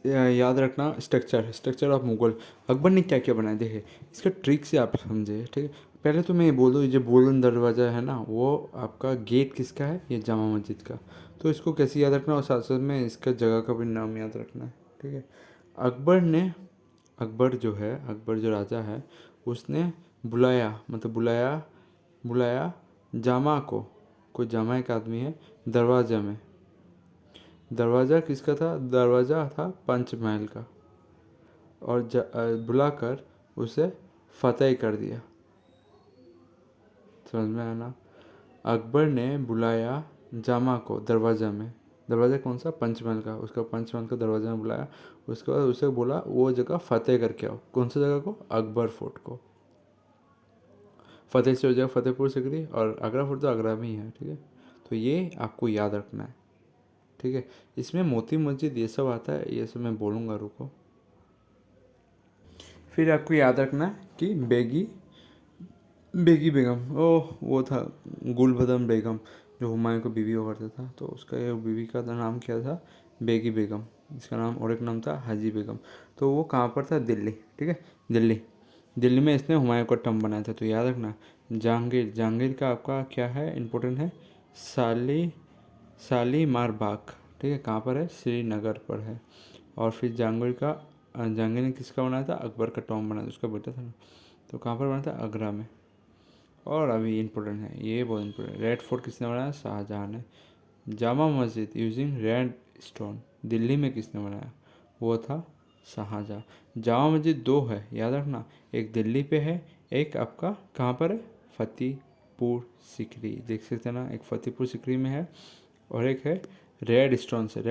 याद रखना structure of Mughal. Akbar ने क्या क्या बनाया देखे, इसका ट्रिक से आप समझे, ठीक है। पहले तो मैं ये बोल दूँ, ये जो बुलंद दरवाज़ा है ना, वो आपका गेट किसका है, ये जामा मस्जिद का। तो इसको कैसे याद रखना, और साथ साथ में इसका जगह का भी नाम याद रखना है, ठीक है। अकबर ने अकबर जो राजा है, उसने बुलाया, मतलब बुलाया जामा को, कोई जामा एक आदमी है दरवाज़ा में। दरवाज़ा किसका था, दरवाज़ा था पंचमहल का। और बुलाकर उसे फतेह कर दिया। समझ में आया ना। अकबर ने बुलाया जामा को दरवाज़ा में, दरवाज़ा कौन सा, पंचमहल का, उसका पंचमहल का दरवाज़ा में बुलाया। उसके बाद उसे बोला वो जगह फतेह करके आओ। कौन सा जगह को, अकबर फोर्ट को। फतेह से हो जाएगा फतेहपुर सिकरी, और आगरा फोर्ट तो आगरा में ही है, ठीक है। तो ये आपको याद रखना है, ठीक है। इसमें मोती मस्जिद ये सब आता है, ये सब मैं बोलूँगा, रुको। फिर आपको याद रखना है कि बेगी बेगम, वो था गुलबदन बेगम, जो हुमायूं को बीवी हुआ करता था। तो उसका ये बीवी का नाम क्या था, बेगी बेगम। इसका नाम और एक नाम था हाजी बेगम। तो वो कहाँ पर था, दिल्ली, ठीक है। दिल्ली में इसने हुमायूं का टर्म बनाया था। तो याद रखना, जहांगीर का आपका क्या है, इम्पोर्टेंट है, शालीमार बाग, ठीक है। कहाँ पर है, श्रीनगर पर है। और फिर जहांगीर ने किसका बनाया था, अकबर का टॉम बनाया था, उसका बेटा था ना। तो कहाँ पर बना था, आगरा में। और अभी इम्पोर्टेंट है, ये बहुत इम्पोर्टेंट, रेड फोर्ट किसने बनाया, शाहजहाँ ने। Jama Masjid using red stone, Delhi में किसने बनाया, वो था शाहजहाँ। जामा मस्जिद दो है, याद रखना, एक दिल्ली पे है, एक आपका कहाँ पर है, फतेहपुर सिकरी, देख सकते हैं ना, एक फतेहपुर सिकरी में है, और एक है रेड स्टोन से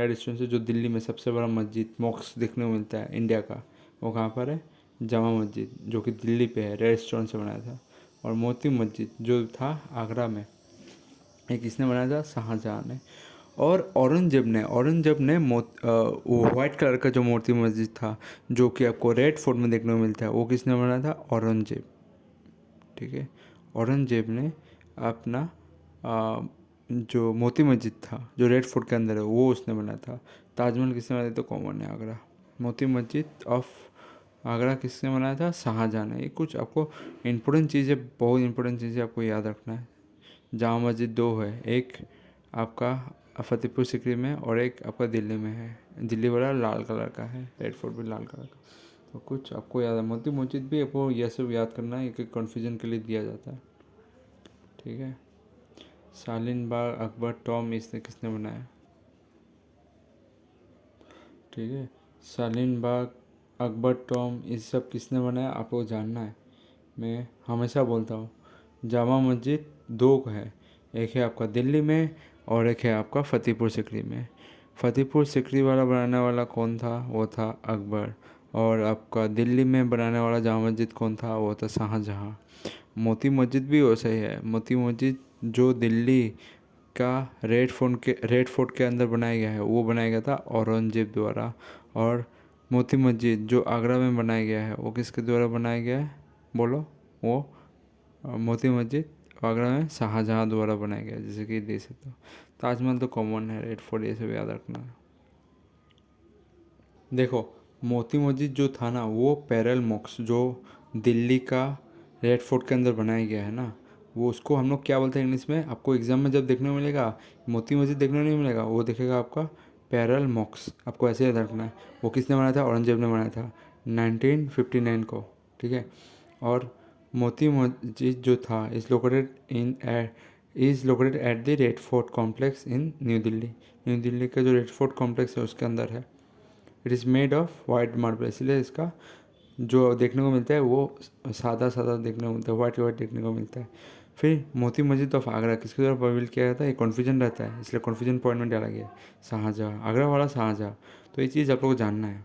जो दिल्ली में सबसे बड़ा मस्जिद मॉस्क देखने को मिलता है इंडिया का, वो कहाँ पर है, जामा मस्जिद, जो कि दिल्ली पे है, रेड स्टोन से बनाया था। और मोती मस्जिद जो था आगरा में, ये किसने बनाया था, शाहजहाँ ने। और औरंगजेब ने वो वाइट कलर का जो मोती मस्जिद था, जो कि आपको रेड फोर्ट में देखने को मिलता है, वो किसने बनाया था, औरंगजेब, ठीक है। औरंगजेब ने अपना जो मोती मस्जिद था जो रेड फोर्ट के अंदर है, वो उसने बनाया था। ताजमहल किसने बनाया, तो कॉमन है आगरा। मोती मस्जिद ऑफ आगरा किसने बनाया था, शाहजहाँ ने। ये कुछ आपको इंपॉर्टेंट चीज़ें, बहुत इंपॉर्टेंट चीज़ें आपको याद रखना है। जामा मस्जिद दो है, एक आपका फतेहपुर सिकरी में, और एक आपका दिल्ली में है। दिल्ली वाला लाल कलर का है, रेड फोर्ट भी लाल कलर का। तो कुछ आपको याद है, मोती मस्जिद भी आपको यह सब याद करना है, एक कन्फ्यूजन के लिए दिया जाता है, ठीक है। शालीन बाग अकबर टॉम इसने किसने बनाया, ठीक है। शालीन बाग अकबर टॉम इस सब किसने बनाया, आपको जानना है। मैं हमेशा बोलता हूँ, जामा मस्जिद दो है, एक है आपका दिल्ली में, और एक है आपका फतेहपुर सिकरी में। फतेहपुर सिकरी वाला बनाने वाला कौन था, वो था अकबर। और आपका दिल्ली में बनाने वाला जामा मस्जिद कौन था, वो था शाहजहाँ। मोती मस्जिद भी वैसा ही है। मोती मस्जिद जो दिल्ली का रेड फोर्ट के अंदर बनाया गया है, वो बनाया गया था औरंगजेब द्वारा। और मोती मस्जिद जो आगरा में बनाया गया है, वो किसके द्वारा बनाया गया है, बोलो, वो मोती मस्जिद आगरा में शाहजहाँ द्वारा बनाया गया है, जैसे कि देख सकते हो। ताजमहल तो कॉमन है, रेड फोर्ट ये सब याद रखना है। देखो, मोती मस्जिद जो था ना, वो पैरल मॉक्स जो दिल्ली का रेड फोर्ट के अंदर बनाया गया है ना, वो उसको हम लोग क्या बोलते हैं इंग्लिश में, आपको एग्जाम में जब देखने को मिलेगा, मोती मस्जिद देखने को नहीं मिलेगा, वो देखेगा आपका पैरल मॉक्स, आपको ऐसे याद रखना है। वो किसने बनाया था, औरंगजेब ने बनाया था 1959 को, ठीक है। और मोती मस्जिद जो था is located at the red fort complex in new Delhi का जो रेड फोर्ट कॉम्प्लेक्स है उसके अंदर है। It is made of white marble, इसलिए इसका जो देखने को मिलता है वो सादा सादा देखने को मिलता है, वाइट वाइट देखने को मिलता है। फिर मोती मस्जिद ऑफ आगरा किसके द्वारा बिल्ड किया जाता है, ये कन्फ्यूजन रहता है, इसलिए कन्फ्यूजन पॉइंट में डाला गया है, शाहजहाँ, आगरा वाला शाहजहाँ। तो ये चीज़ आप लोग को जानना है।